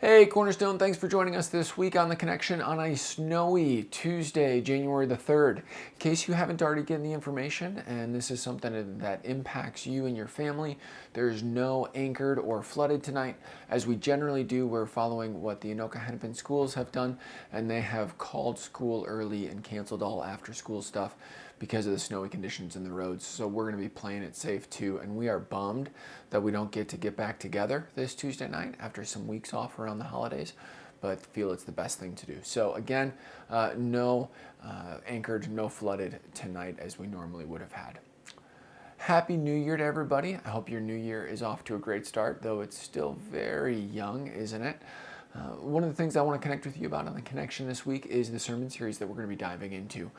Hey Cornerstone, thanks for joining us this week on The Connection on a snowy Tuesday, January the 3rd. In case you haven't already gotten the information, and this is something that impacts you and your family, there's no anchored or flooded tonight. As we generally do, we're following what the Anoka Hennepin schools have done, and they have called school early and canceled all after school stuff because of the snowy conditions in the roads. So we're going to be playing it safe too, and we are bummed that we don't get back together this Tuesday night after some weeks off around the holidays, but feel it's the best thing to do. So again, no anchored, no flooded tonight as we normally would have had. Happy New Year to everybody. I hope your new year is off to a great start, though it's still very young, isn't it? One of the things I want to connect with you about on The Connection this week is the sermon series that we're going to be diving into.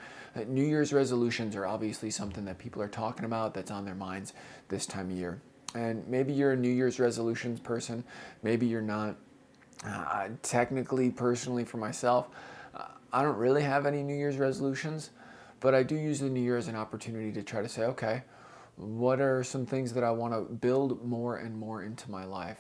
New Year's resolutions are obviously something that people are talking about, that's on their minds this time of year. And maybe you're a New Year's resolutions person, maybe you're not. Technically, personally, for myself, I don't really have any New Year's resolutions, but I do use the New Year as an opportunity to try to say, okay, what are some things that I want to build more and more into my life?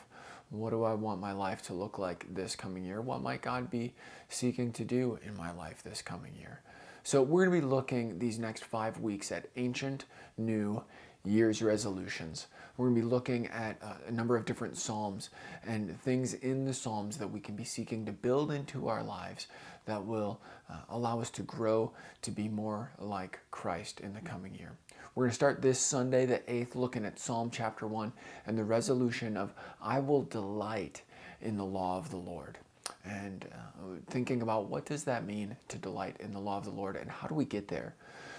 What do I want my life to look like this coming year? What might God be seeking to do in my life this coming year? So we're going to be looking these next 5 weeks at ancient, new year's resolutions. We're going to be looking at a number of different psalms and things in the psalms that we can be seeking to build into our lives that will allow us to grow to be more like Christ in the coming year. We're going to start this Sunday, the 8th, looking at Psalm chapter 1 and the resolution of, I will delight in the law of the Lord. And thinking about what does that mean to delight in the law of the Lord and how do we get there?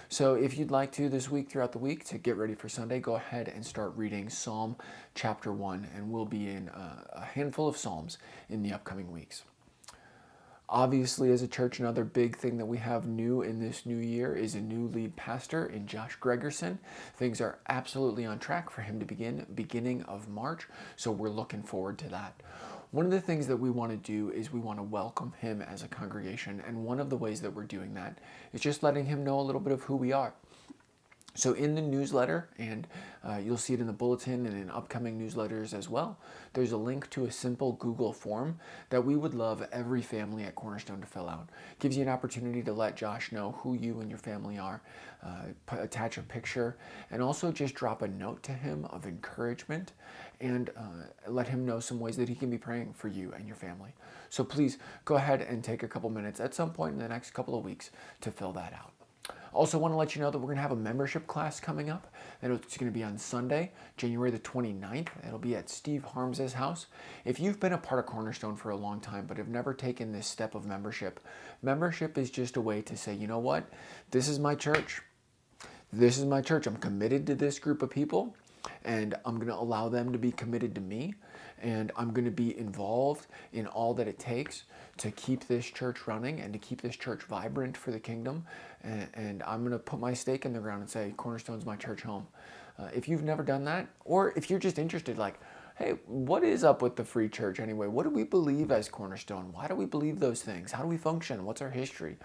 So if you'd like to this week, throughout the week, to get ready for Sunday, go ahead and start reading Psalm chapter 1, and we'll be in a handful of Psalms in the upcoming weeks. Obviously, as a church, another big thing that we have new in this new year is a new lead pastor in Josh Gregerson. Things are absolutely on track for him to begin beginning of March, so we're looking forward to that. One of the things that we want to do is we want to welcome him as a congregation, and one of the ways that we're doing that is just letting him know a little bit of who we are. So in the newsletter, and you'll see it in the bulletin and in upcoming newsletters as well, there's a link to a simple Google form that we would love every family at Cornerstone to fill out. It gives you an opportunity to let Josh know who you and your family are, attach a picture, and also just drop a note to him of encouragement and let him know some ways that he can be praying for you and your family. So please go ahead and take a couple minutes at some point in the next couple of weeks to fill that out. Also want to let you know that we're going to have a membership class coming up. It's going to be on Sunday, January the 29th. It'll be at Steve Harms's house. If you've been a part of Cornerstone for a long time but have never taken this step of membership, membership is just a way to say, you know what? This is my church. This is my church. I'm committed to this group of people, and I'm going to allow them to be committed to me, and I'm going to be involved in all that it takes to keep this church running and to keep this church vibrant for the kingdom, and I'm going to put my stake in the ground and say, Cornerstone's my church home. If you've never done that, or if you're just interested, like, hey, what is up with the free church anyway? What do we believe as Cornerstone? Why do we believe those things? How do we function? What's our history?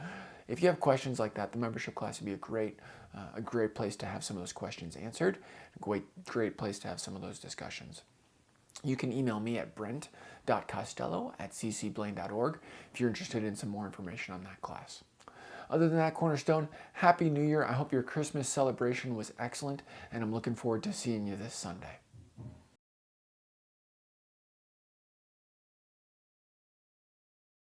If you have questions like that, the membership class would be a great place to have some of those questions answered. A great place to have some of those discussions. You can email me at brent.costello@ccblaine.org if you're interested in some more information on that class. Other than that, Cornerstone, Happy New Year. I hope your Christmas celebration was excellent, and I'm looking forward to seeing you this Sunday.